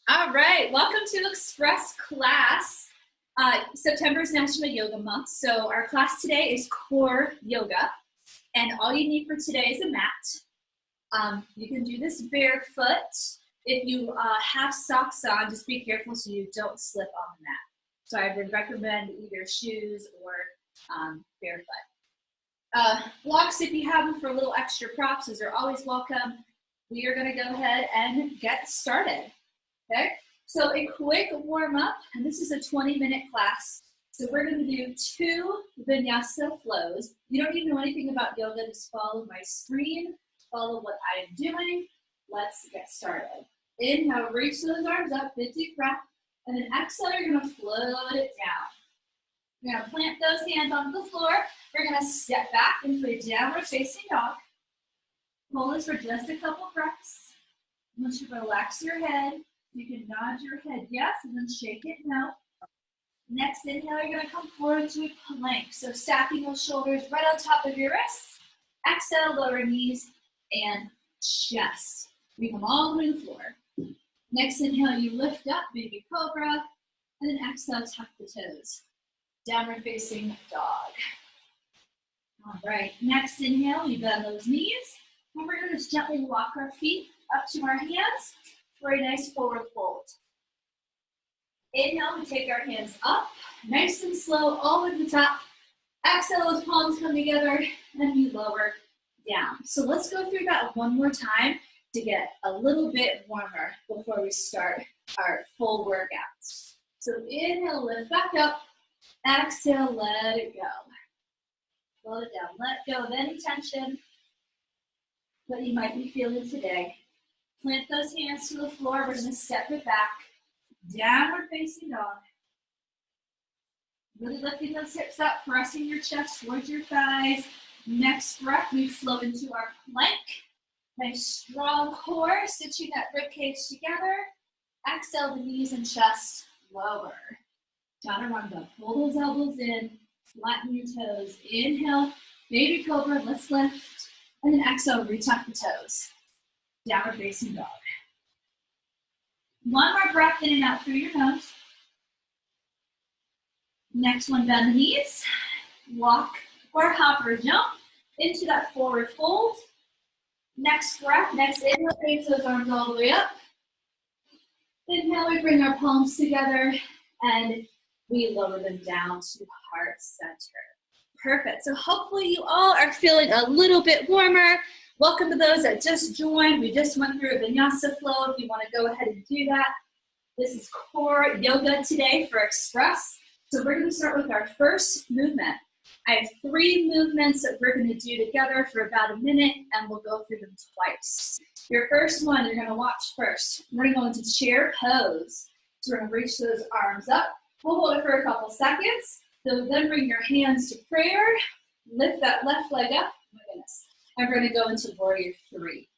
All right, welcome to Express class. September is National Yoga Month, so our class today is core yoga, and all you need for today is a mat. You can do this barefoot. If you have socks on, just be careful so you don't slip on the mat. So I would recommend either shoes or barefoot. Blocks, if you have them for little extra props, those are always welcome. We are going to go ahead and get started. Okay, so a quick warm up, and this is a 20-minute class. So we're going to do 2 vinyasa flows. You don't need to know anything about yoga, just follow my screen, follow what I am doing. Let's get started. Inhale, reach those arms up, big deep breath, and then exhale, you're going to float it down. You're going to plant those hands on the floor. We're going to step back into a downward facing dog. Hold this for just a couple breaths. Once you relax your head, you can nod your head yes, and then shake it no. Next inhale, you're going to come forward to a plank. So stacking those shoulders right on top of your wrists. Exhale, lower knees and chest. We come all the way to the floor. Next inhale, you lift up, baby cobra, and then exhale, tuck the toes. Downward facing dog. All right, next inhale, we bend those knees, and we're going to just gently walk our feet up to our hands for a nice forward fold. Inhale, we take our hands up, nice and slow, all the way to the top. Exhale, those palms come together, and you lower down. So let's go through that one more time to get a little bit warmer before we start our full workouts. So inhale, lift back up. Exhale, let it go. Slow it down. Let go of any tension that you might be feeling today. Plant those hands to the floor. We're going to step it back. Downward facing dog. Really lifting those hips up, pressing your chest towards your thighs. Next breath, we float into our plank. Nice strong core, stitching that ribcage together. Exhale, the knees and chest lower. Chaturanga. Pull those elbows in. Flatten your toes. Inhale, baby cobra, let's lift. And then exhale, retuck the toes. Downward facing dog. One more breath in and out through your nose. Next one, bend the knees. Walk or hop or jump into that forward fold. Next breath, next inhale, raise those arms all the way up. Inhale, we bring our palms together and we lower them down to heart center. Perfect. So hopefully you all are feeling a little bit warmer. Welcome to those that just joined. We just went through a vinyasa flow. If you want to go ahead and do that. This is core yoga today for Express. So we're going to start with our first movement. I have 3 movements that we're going to do together for about a minute, and we'll go through them twice. Your first one, you're going to watch first. We're going to go into chair pose. So we're going to reach those arms up. We'll hold it for a couple seconds. So then bring your hands to prayer. Lift that left leg up. Oh my goodness. And we're going to go into warrior 3.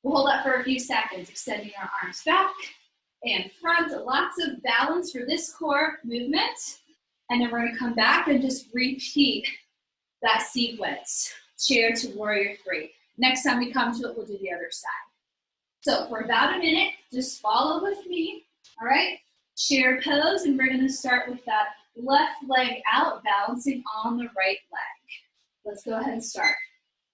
We'll hold that for a few seconds, extending our arms back and front. Lots of balance for this core movement. And then we're going to come back and just repeat that sequence. Chair to warrior 3. Next time we come to it, we'll do the other side. So for about a minute, just follow with me. All right? Chair pose, and we're going to start with that left leg out, balancing on the right leg. Let's go ahead and start.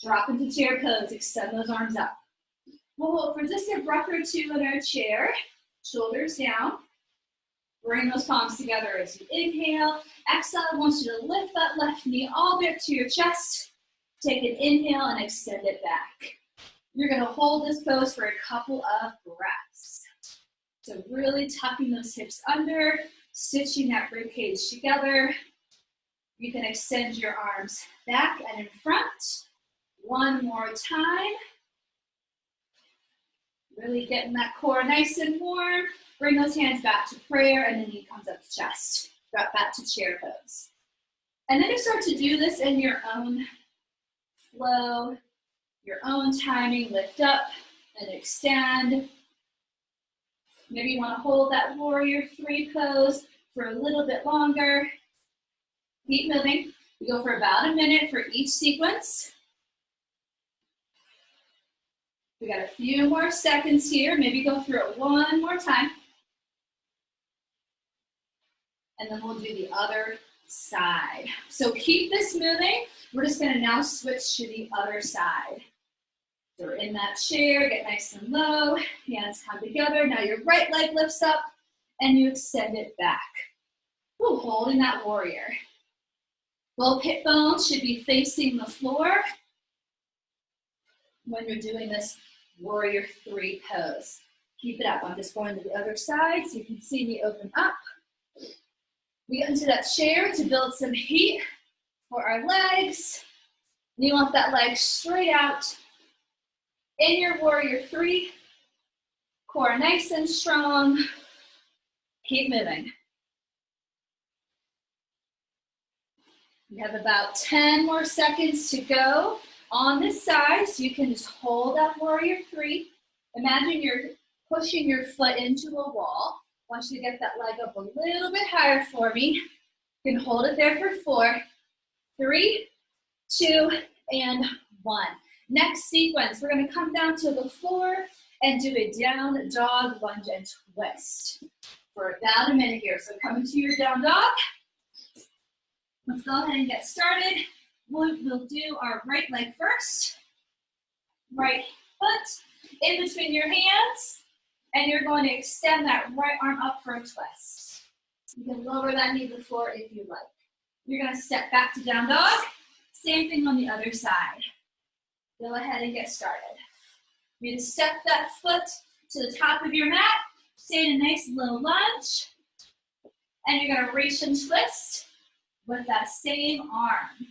Drop into chair pose, extend those arms up. We'll hold for just a breath or two in our chair, shoulders down. Bring those palms together as you inhale. Exhale, I want you to lift that left knee all the way up to your chest. Take an inhale and extend it back. You're going to hold this pose for a couple of breaths. So really tucking those hips under, stitching that ribcage together. You can extend your arms back and in front. One more time. Really getting that core nice and warm. Bring those hands back to prayer, and then knee comes up to chest. Drop back to chair pose. And then you start to do this in your own flow, your own timing. Lift up and extend. Maybe you want to hold that warrior 3 pose for a little bit longer. Keep moving. We go for about a minute for each sequence. We got a few more seconds here. Maybe go through it one more time. And then we'll do the other side. So keep this moving. We're just gonna now switch to the other side. So we're in that chair, get nice and low, hands come together. Now your right leg lifts up and you extend it back. Ooh, holding that warrior. Both hip bones should be facing the floor when you're doing this warrior 3 pose. Keep it up. I'm just going to the other side so you can see me open up. We get into that chair to build some heat for our legs. And you want that leg straight out in your warrior 3. Core nice and strong. Keep moving. We have about 10 more seconds to go on this side, so you can just hold that warrior 3. Imagine you're pushing your foot into a wall. I want you to get that leg up a little bit higher for me. You can hold it there for 4, 3, 2, and 1. Next sequence, we're going to come down to the floor and do a down dog, lunge, and twist for about a minute here. So coming to your down dog. Let's go ahead and get started. We'll do our right leg first. Right foot in between your hands. And you're going to extend that right arm up for a twist. You can lower that knee to the floor if you like. You're going to step back to down dog. Same thing on the other side. Go ahead and get started. You're going to step that foot to the top of your mat. Stay in a nice low lunge. And you're going to reach and twist with that same arm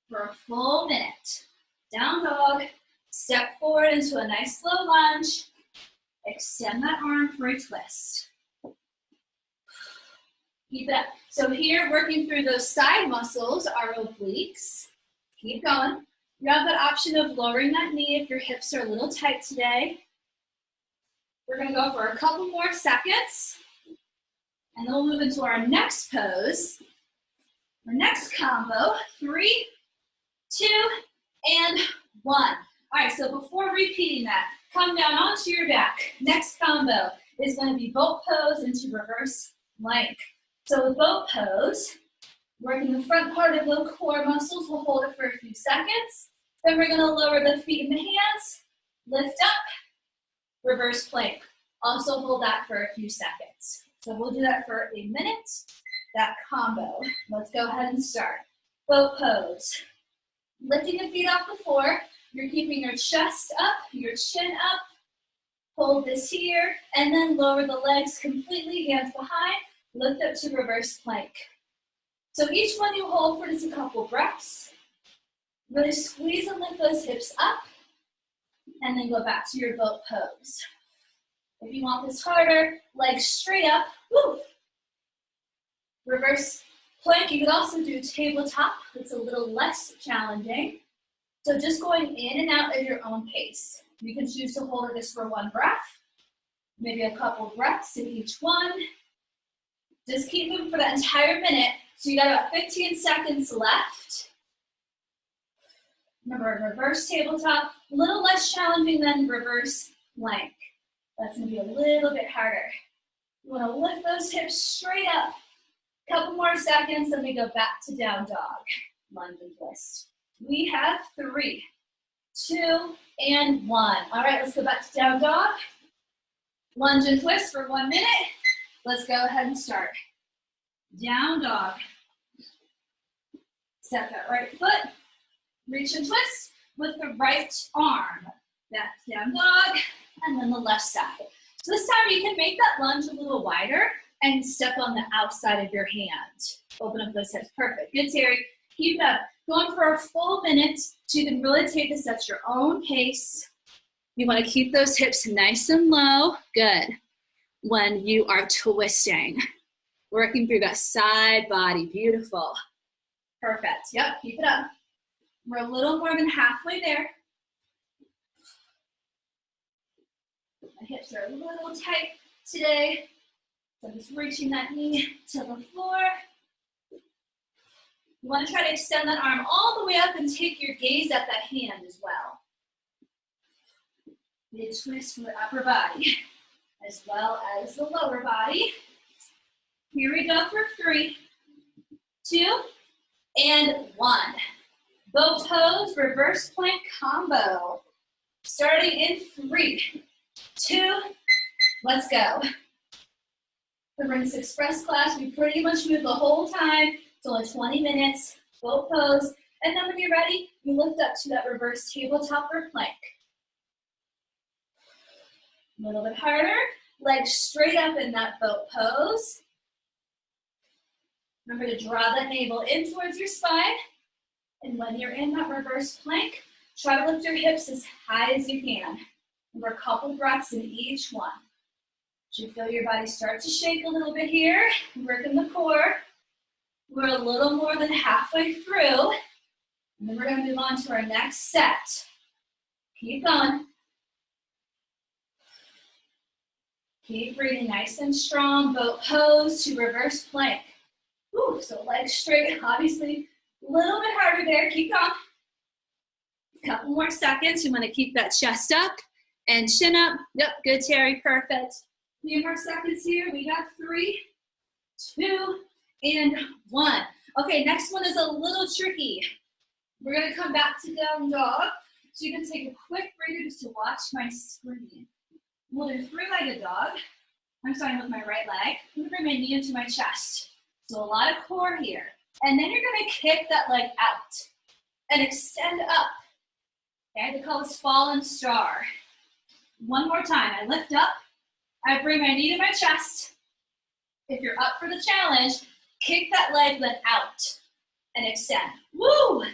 for a full minute. Down dog, step forward into a nice low lunge, extend that arm for a twist. Keep it up. So here, working through those side muscles, our obliques. Keep going. You have that option of lowering that knee if your hips are a little tight today. We're gonna go for a couple more seconds, and then we'll move into our next pose. Our next combo, 3, 2, and 1. All right, so before repeating that, come down onto your back. Next combo is going to be boat pose into reverse plank. So with boat pose, working the front part of the core muscles, we'll hold it for a few seconds. Then we're going to lower the feet and the hands, lift up, reverse plank. Also hold that for a few seconds. So we'll do that for a minute. That combo. Let's go ahead and start. Boat pose. Lifting the feet off the floor. You're keeping your chest up, your chin up. Hold this here, and then lower the legs completely, hands behind. Lift up to reverse plank. So each one you hold for just a couple breaths. Really squeeze and lift those hips up, and then go back to your boat pose. If you want this harder, legs straight up. Woo! Reverse plank, you could also do tabletop. It's a little less challenging. So just going in and out at your own pace. You can choose to hold this for 1 breath, maybe a couple breaths in each one. Just keep moving for that entire minute. So you got about 15 seconds left. Remember, reverse tabletop, a little less challenging than reverse plank. That's gonna be a little bit harder. You wanna lift those hips straight up. Couple more seconds, then we go back to down dog, lunge and twist. We have 3, 2, and 1. All right, let's go back to down dog. Lunge and twist for 1 minute. Let's go ahead and start. Down dog. Step that right foot. Reach and twist with the right arm. Back down dog, and then the left side. So this time you can make that lunge a little wider and step on the outside of your hand. Open up those hips. Perfect. Good, Terry. Keep it up. Going for a full minute, so you can really take this at your own pace. You want to keep those hips nice and low. Good. When you are twisting. Working through that side body. Beautiful. Perfect. Yep, keep it up. We're a little more than halfway there. My hips are a little tight today. So I'm just reaching that knee to the floor. You want to try to extend that arm all the way up and take your gaze at that hand as well. Big twist from the upper body, as well as the lower body. Here we go for 3, 2, and 1. Boat pose, reverse plank combo. Starting in 3, 2, let's go. The Rings Express class, we pretty much move the whole time. It's only 20 minutes, boat pose. And then when you're ready, you lift up to that reverse tabletop or plank. A little bit harder, legs straight up in that boat pose. Remember to draw that navel in towards your spine. And when you're in that reverse plank, try to lift your hips as high as you can. Remember, a couple breaths in each one. You feel your body start to shake a little bit here, working the core. We're a little more than halfway through, and then we're going to move on to our next set. Keep going. Keep breathing nice and strong. Boat pose to reverse plank. Ooh, so legs straight, obviously a little bit harder there. Keep going. A couple more seconds. You want to keep that chest up and chin up. Yep, good, Terry, perfect. A few more seconds here. We got 3, 2, and 1. Okay, next one is a little tricky. We're going to come back to down dog. So you can take a quick breather just to watch my screen. We'll do 3-legged dog. I'm starting with my right leg. I'm going to bring my knee into my chest. So a lot of core here. And then you're going to kick that leg out and extend up. Okay, they call this fallen star. One more time. I lift up. I bring my knee to my chest. If you're up for the challenge, kick that leg then out and extend. Woo!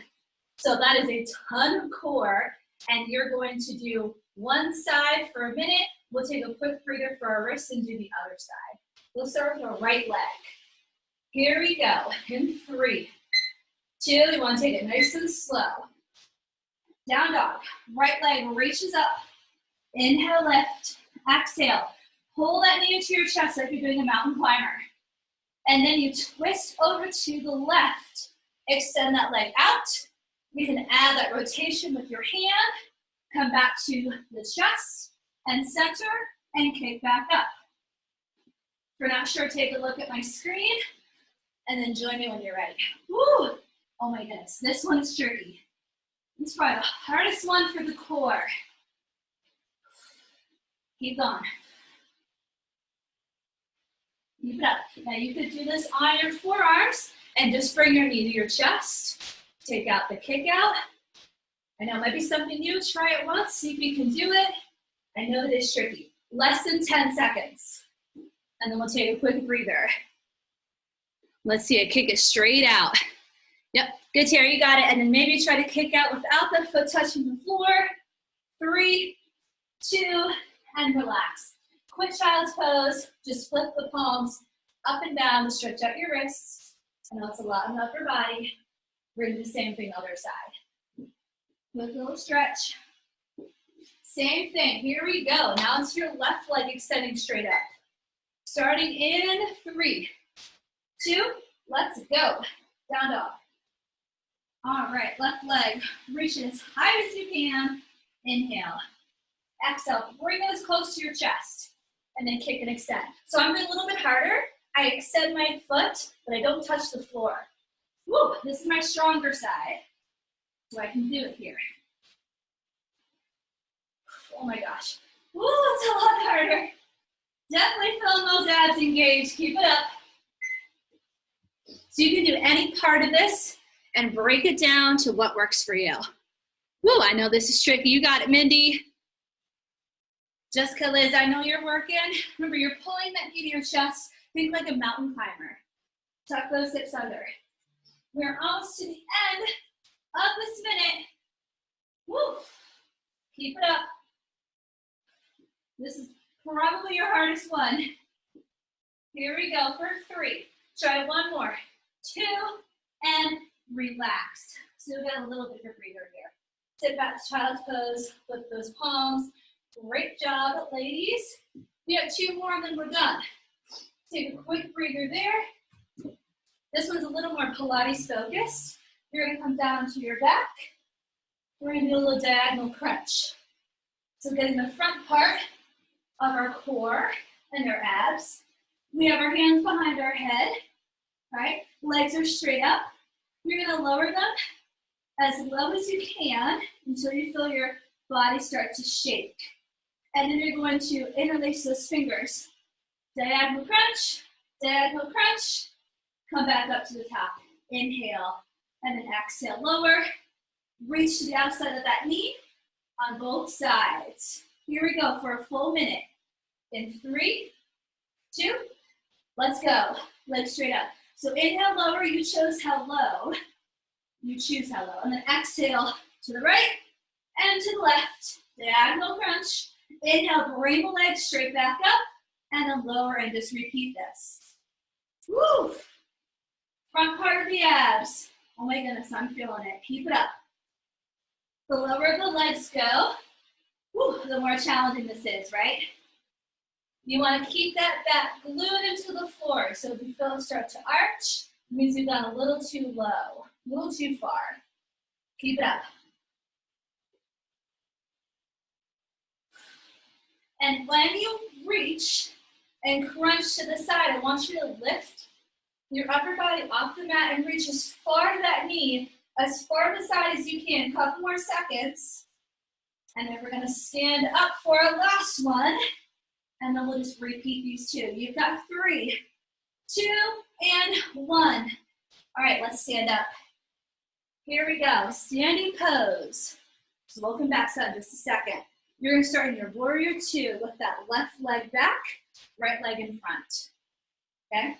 So that is a ton of core, and you're going to do one side for a minute. We'll take a quick breather for our wrists and do the other side. We'll start with our right leg. Here we go. In 3, 2, you want to take it nice and slow. Down dog. Right leg reaches up. Inhale, lift. Exhale. Pull that knee into your chest like you're doing a mountain climber. And then you twist over to the left. Extend that leg out. You can add that rotation with your hand. Come back to the chest and center and kick back up. If you're not sure, take a look at my screen and then join me when you're ready. Woo! Oh my goodness, this one is tricky. This is probably the hardest one for the core. Keep going. Keep it up. Now you could do this on your forearms and just bring your knee to your chest. Take out the kick out. I know it might be something new. Try it once, see if you can do it. I know that it's tricky. Less than 10 seconds. And then we'll take a quick breather. Let's see, I kick it straight out. Yep, good, Terry, you got it. And then maybe try to kick out without the foot touching the floor. 3, 2, and relax. Quick child's pose. Just flip the palms up and down to stretch out your wrists. I know it's a lot in the upper body. We're going to do the same thing other side. Quick little stretch. Same thing. Here we go. Now it's your left leg extending straight up. Starting in 3, 2, let's go. Down dog. All right, left leg. Reach it as high as you can. Inhale. Exhale. Bring it as close to your chest. And then kick and extend. So I'm going a little bit harder. I extend my foot, but I don't touch the floor. Woo, this is my stronger side. So I can do it here. Oh my gosh. Woo, it's a lot harder. Definitely feeling those abs engaged. Keep it up. So you can do any part of this and break it down to what works for you. Woo, I know this is tricky. You got it, Mindy. Jessica, Liz, I know you're working. Remember, you're pulling that knee to your chest. Think like a mountain climber. Tuck those hips under. We're almost to the end of this minute. Woo. Keep it up. This is probably your hardest one. Here we go for 3. Try one more. 2, and relax. Still got a little bit of a breather here. Sit back to child's pose. Flip those palms. Great job, ladies. We have 2 more and then we're done. Take a quick breather there. This one's a little more Pilates focused. You're gonna come down to your back. We're gonna do a little diagonal crunch. So getting the front part of our core and our abs. We have our hands behind our head, right? Legs are straight up. You're gonna lower them as low as you can until you feel your body start to shake. And then you're going to interlace those fingers. Diagonal crunch, come back up to the top. Inhale, and then exhale, lower. Reach to the outside of that knee on both sides. Here we go for a full minute. In 3, 2, let's go. Legs straight up. So inhale, lower, you chose how low. You choose how low. And then exhale to the right and to the left. Diagonal crunch. Inhale, bring the legs straight back up. And then lower and just repeat this. Woo! Front part of the abs. Oh my goodness, I'm feeling it. Keep it up. The lower the legs go, woo, the more challenging this is, right? You want to keep that back glued into the floor. So if you feel it start to arch, it means you've gone a little too low, a little too far. Keep it up. And when you reach and crunch to the side, I want you to lift your upper body off the mat and reach as far to that knee, as far to the side as you can. A couple more seconds. And then we're going to stand up for our last one. And then we'll just repeat these two. You've got 3, 2, and 1. All right, let's stand up. Here we go. Standing pose. So we'll come back to that in just a second. You're going to start in your warrior 2 with that left leg back, right leg in front. Okay?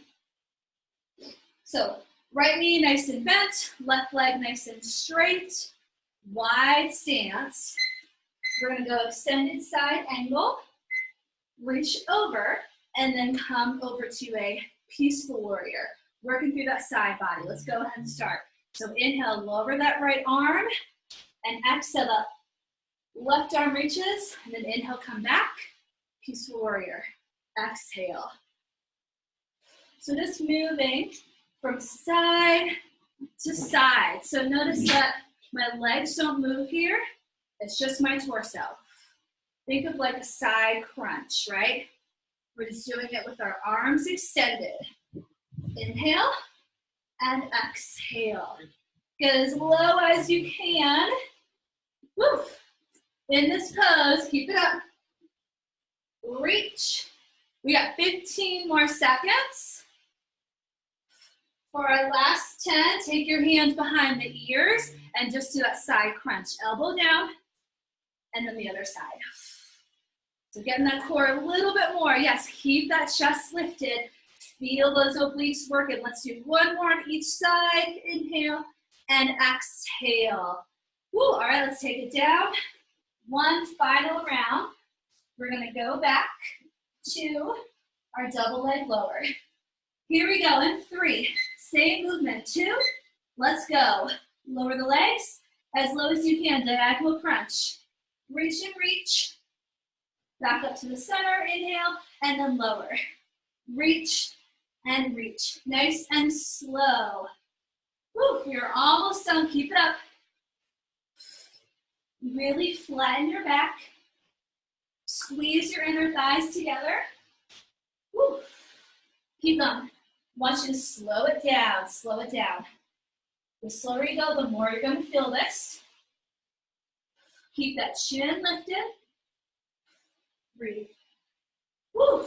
So right knee nice and bent, left leg nice and straight, wide stance. We're going to go extended side angle, reach over, and then come over to a peaceful warrior. Working through that side body. Let's go ahead and start. So inhale, lower that right arm, and exhale up. Left arm reaches, and then inhale, come back, peaceful warrior. Exhale. So just moving from side to side. So notice that my legs don't move here. It's just my torso. Think of like a side crunch, right? We're just doing it with our arms extended. Inhale and exhale. Get as low as you can. Woo. In this pose, keep it up. Reach. We got 15 more seconds. For our last 10, take your hands behind the ears and just do that side crunch. Elbow down, and then the other side. So getting that core a little bit more. Yes, keep that chest lifted. Feel those obliques working. Let's do one more on each side. Inhale and exhale. Woo, all right, let's take it down. One final round. We're gonna go back to our double leg lower. Here we go in 3. Same movement. 2. Let's go. Lower the legs as low as you can. Diagonal crunch. Reach and reach. Back up to the center. Inhale and then lower. Reach and reach. Nice and slow. Woo, you're almost done. Keep it up. Really flatten your back. Squeeze your inner thighs together. Woo. Keep going. I want you to slow it down, slow it down. The slower you go, the more you're going to feel this. Keep that chin lifted. Breathe. Woo.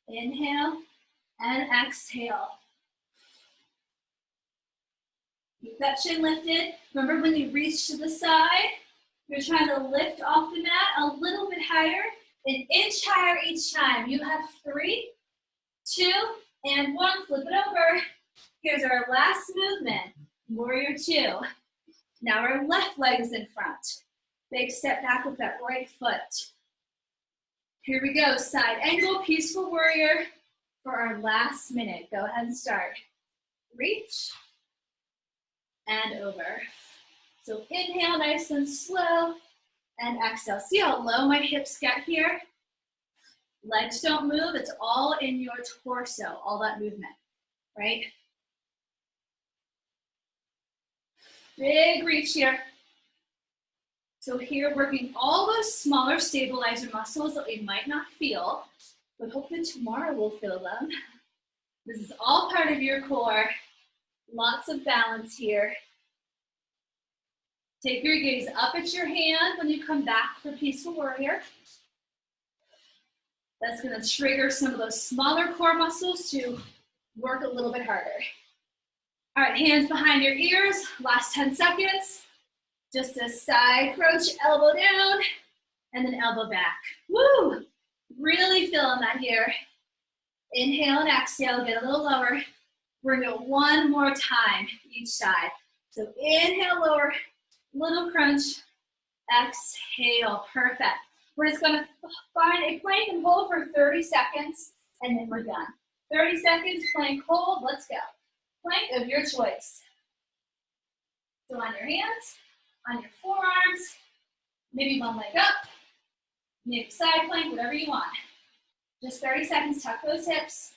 Inhale and exhale. Keep that chin lifted. Remember when you reach to the side, you're trying to lift off the mat a little bit higher, an inch higher each time. You have 3, 2, and 1. Flip it over. Here's our last movement, warrior 2. Now our left leg is in front. Big step back with that right foot. Here we go, side angle, peaceful warrior for our last minute. Go ahead and start. Reach and over. So inhale nice and slow and exhale. See how low my hips get here? Legs don't move, it's all in your torso, all that movement, right? Big reach here. So here, working all those smaller stabilizer muscles that we might not feel, but hopefully tomorrow we'll feel them. This is all part of your core. Lots of balance here. Take your gaze up at your hand when you come back for Peaceful Warrior. That's going to trigger some of those smaller core muscles to work a little bit harder. All right, hands behind your ears. Last 10 seconds. Just a side crunch, elbow down, and then elbow back. Woo! Really feeling that here. Inhale and exhale, get a little lower. We're gonna go one more time each side. So inhale, lower, little crunch, exhale, perfect. We're just gonna find a plank and hold for 30 seconds, and then we're done. 30 seconds, plank hold, let's go. Plank of your choice. So on your hands, on your forearms, maybe one leg up, maybe side plank, whatever you want. Just 30 seconds, tuck those hips.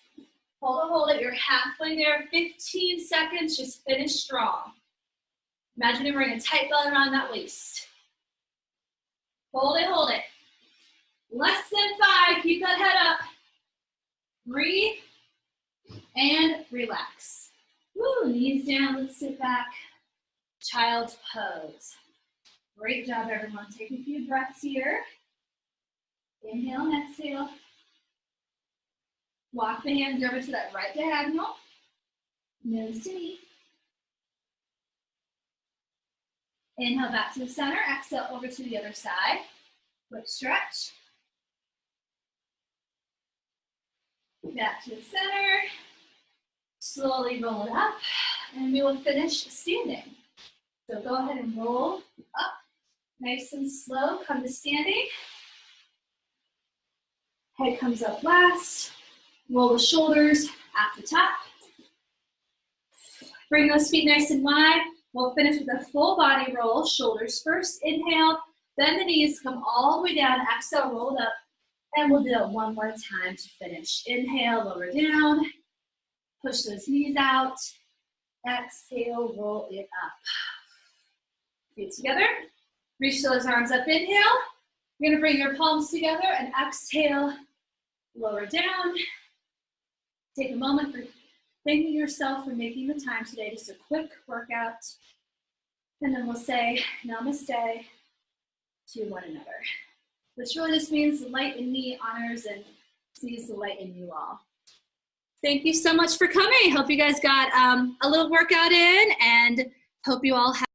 Hold it, you're halfway there. 15 seconds, just finish strong. Imagine you're wearing a tight belt around that waist. Hold it. Less than 5, keep that head up. Breathe and relax. Woo, knees down, let's sit back. Child's pose. Great job, everyone. Take a few breaths here. Inhale and exhale. Walk the hands over to that right diagonal. Nose to knee. Inhale back to the center. Exhale over to the other side. Quick stretch. Back to the center. Slowly roll it up. And we will finish standing. So go ahead and roll up. Nice and slow. Come to standing. Head comes up last. Roll the shoulders at the top. Bring those feet nice and wide. We'll finish with a full body roll. Shoulders first. Inhale. Bend the knees. Come all the way down. Exhale. Roll it up. And we'll do it one more time to finish. Inhale. Lower down. Push those knees out. Exhale. Roll it up. Feet together. Reach those arms up. Inhale. You're going to bring your palms together and exhale. Lower down. Take a moment for thanking yourself for making the time today, just a quick workout. And then we'll say namaste to one another. Which really just means the light in me honors and sees the light in you all. Thank you so much for coming. Hope you guys got a little workout in and hope you all have